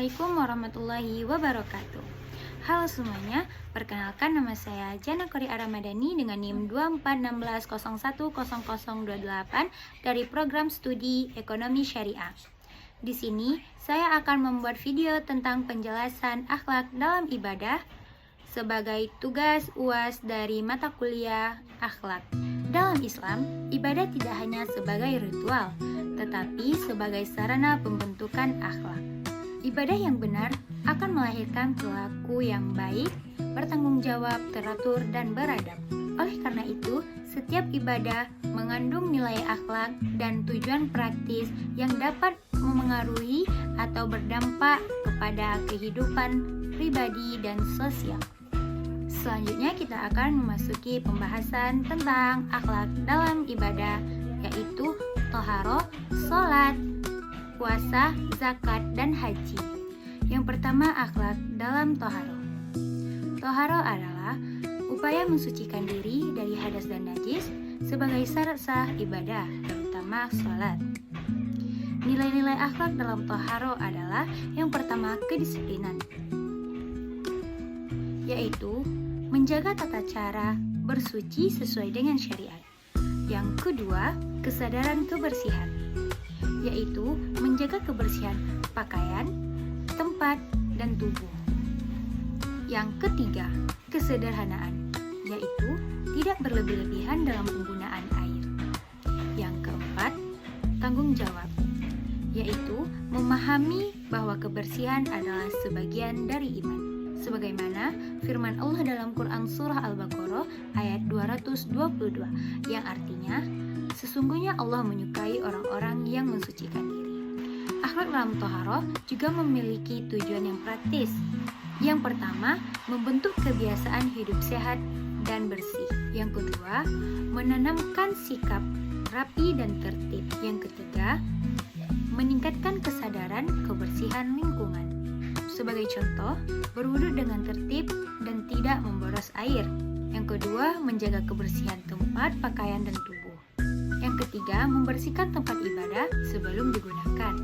Assalamualaikum warahmatullahi wabarakatuh. Halo semuanya, perkenalkan nama saya Jana Kori Aramadani dengan NIM 2416010028 dari program studi Ekonomi Syariah. Di sini saya akan membuat video tentang penjelasan akhlak dalam ibadah sebagai tugas UAS dari mata kuliah akhlak. Dalam Islam, ibadah tidak hanya sebagai ritual, tetapi sebagai sarana pembentukan akhlak. Ibadah yang benar akan melahirkan perilaku yang baik, bertanggung jawab, teratur, dan beradab. Oleh karena itu, setiap ibadah mengandung nilai akhlak dan tujuan praktis yang dapat memengaruhi atau berdampak kepada kehidupan pribadi dan sosial. Selanjutnya kita akan memasuki pembahasan tentang akhlak dalam ibadah, yaitu toharoh, sholat, puasa, zakat, dan haji. Yang pertama, akhlak dalam toharoh. Toharoh adalah upaya mensucikan diri dari hadas dan najis sebagai syarat sah ibadah, terutama sholat. Nilai-nilai akhlak dalam toharoh adalah yang pertama, kedisiplinan, yaitu menjaga tata cara bersuci sesuai dengan syariat. Yang kedua, kesadaran kebersihan, yaitu menjaga kebersihan pakaian, tempat, dan tubuh. Yang ketiga, kesederhanaan, yaitu tidak berlebih-lebihan dalam penggunaan air. Yang keempat, tanggung jawab, yaitu memahami bahwa kebersihan adalah sebagian dari iman. Sebagaimana firman Allah dalam Quran Surah Al-Baqarah ayat 222, yang artinya, sesungguhnya Allah menyukai orang-orang yang mensucikan diri. Akhlak dalam toharoh juga memiliki tujuan yang praktis. Yang pertama, membentuk kebiasaan hidup sehat dan bersih. Yang kedua, menanamkan sikap rapi dan tertib. Yang ketiga, meningkatkan kesadaran kebersihan lingkungan. Sebagai contoh, berwudu dengan tertib dan tidak memboros air. Yang kedua, menjaga kebersihan tempat, pakaian, dan tubuh. Yang ketiga, membersihkan tempat ibadah sebelum digunakan.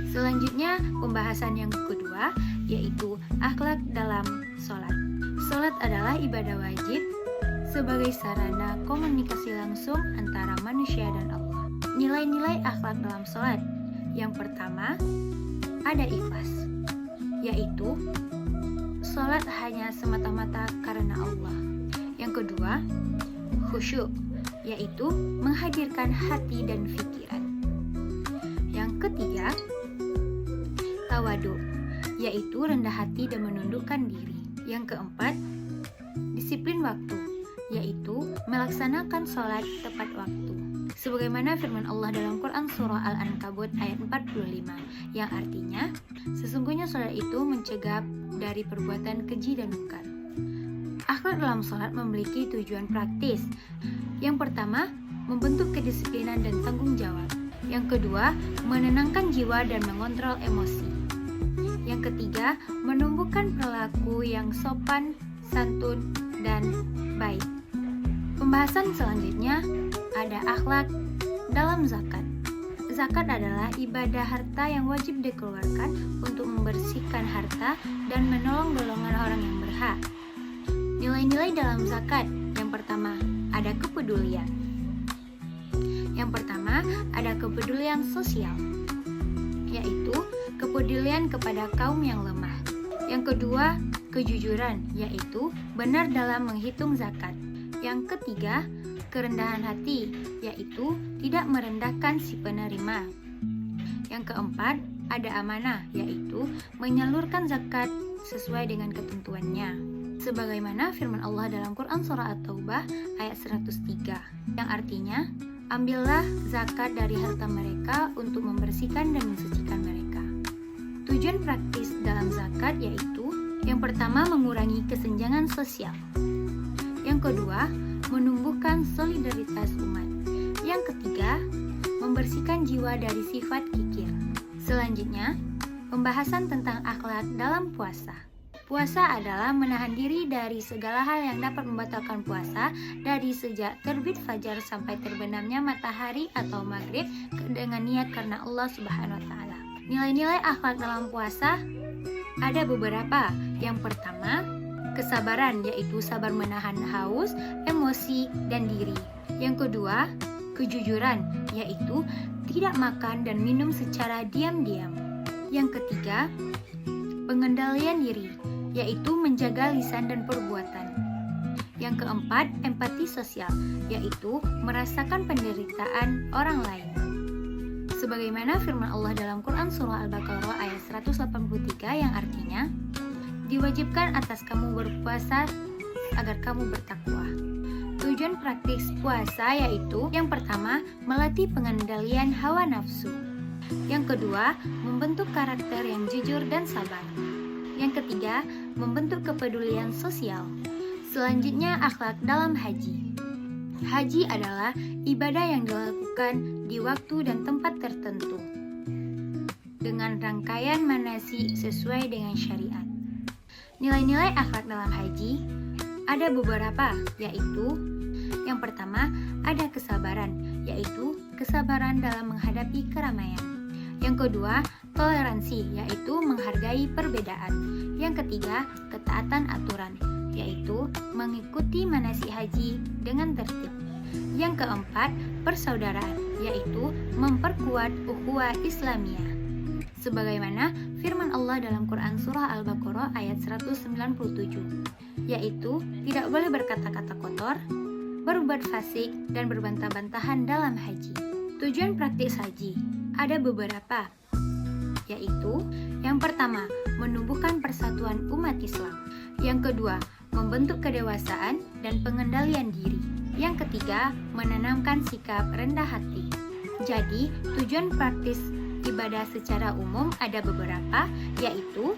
Selanjutnya, pembahasan yang kedua, yaitu akhlak dalam sholat. Sholat adalah ibadah wajib sebagai sarana komunikasi langsung antara manusia dan Allah. Nilai-nilai akhlak dalam sholat. Yang pertama, ada ikhlas, yaitu sholat hanya semata-mata karena Allah. Yang kedua, khusyuk, yaitu menghadirkan hati dan pikiran. Yang ketiga, tawadu, yaitu rendah hati dan menundukkan diri. Yang keempat, disiplin waktu, yaitu melaksanakan sholat tepat waktu. Sebagaimana firman Allah dalam Quran Surah Al-Ankabut ayat 45, yang artinya, sesungguhnya sholat itu mencegah dari perbuatan keji dan mungkar. Akhlak dalam sholat memiliki tujuan praktis. Yang pertama, membentuk kedisiplinan dan tanggung jawab. Yang kedua, menenangkan jiwa dan mengontrol emosi. Yang ketiga, menumbuhkan perilaku yang sopan, santun, dan baik. Pembahasan selanjutnya ada akhlak dalam zakat. Zakat adalah ibadah harta yang wajib dikeluarkan untuk membersihkan harta dan menolong golongan orang yang berhak. Nilai-nilai dalam zakat. Yang pertama, ada kepedulian. Yang pertama, ada kepedulian sosial, yaitu kepedulian kepada kaum yang lemah. Yang kedua, kejujuran, yaitu benar dalam menghitung zakat. Yang ketiga, kerendahan hati, yaitu tidak merendahkan si penerima. Yang keempat, ada amanah, yaitu menyalurkan zakat sesuai dengan ketentuannya. Sebagaimana firman Allah dalam Quran Surah At-Taubah ayat 103, yang artinya, ambillah zakat dari harta mereka untuk membersihkan dan mensucikan mereka. Tujuan praktis dalam zakat yaitu, yang pertama, mengurangi kesenjangan sosial. Yang kedua, menumbuhkan solidaritas umat. Yang ketiga, membersihkan jiwa dari sifat kikir. Selanjutnya, pembahasan tentang akhlak dalam puasa. Puasa adalah menahan diri dari segala hal yang dapat membatalkan puasa dari sejak terbit fajar sampai terbenamnya matahari atau maghrib dengan niat karena Allah Subhanahu wa Ta'ala. Nilai-nilai akhlak dalam puasa ada beberapa. Yang pertama, kesabaran, yaitu sabar menahan haus, emosi, dan diri. Yang kedua, kejujuran, yaitu tidak makan dan minum secara diam-diam. Yang ketiga, pengendalian diri, yaitu menjaga lisan dan perbuatan. Yang keempat, empati sosial, yaitu merasakan penderitaan orang lain. Sebagaimana firman Allah dalam Quran Surah Al-Baqarah ayat 183 yang artinya, diwajibkan atas kamu berpuasa agar kamu bertakwa. Tujuan praktis puasa yaitu yang pertama, melatih pengendalian hawa nafsu. Yang kedua, membentuk karakter yang jujur dan sabar. Yang ketiga, membentuk kepedulian sosial. Selanjutnya, akhlak dalam haji. Haji adalah ibadah yang dilakukan di waktu dan tempat tertentu dengan rangkaian manasik sesuai dengan syariat. Nilai-nilai akhlak dalam haji ada beberapa, yaitu yang pertama, ada kesabaran, yaitu kesabaran dalam menghadapi keramaian. Yang kedua, toleransi, yaitu menghargai perbedaan. Yang ketiga, ketaatan aturan, yaitu mengikuti manasik haji dengan tertib. Yang keempat, persaudaraan, yaitu memperkuat ukhuwah Islamiyah. Sebagaimana firman Allah dalam Quran Surah Al-Baqarah ayat 197, yaitu tidak boleh berkata-kata kotor, berbuat fasik, dan berbantah-bantahan dalam haji. Tujuan praktis haji ada beberapa, yaitu yang pertama, menumbuhkan persatuan umat Islam. Yang kedua, membentuk kedewasaan dan pengendalian diri. Yang ketiga, menanamkan sikap rendah hati. Jadi, tujuan praktis ibadah secara umum ada beberapa, yaitu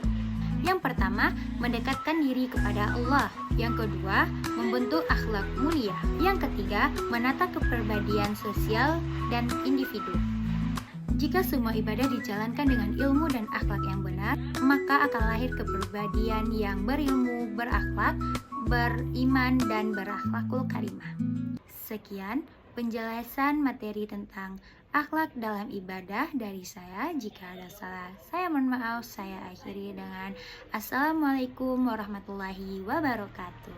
yang pertama, mendekatkan diri kepada Allah. Yang kedua, membentuk akhlak mulia. Yang ketiga, menata kepribadian sosial dan individu. Jika semua ibadah dijalankan dengan ilmu dan akhlak yang benar, maka akan lahir kepribadian yang berilmu, berakhlak, beriman, dan berakhlakul karimah. Sekian penjelasan materi tentang akhlak dalam ibadah dari saya. Jika ada salah, saya mohon maaf. Saya akhiri dengan Assalamualaikum warahmatullahi wabarakatuh.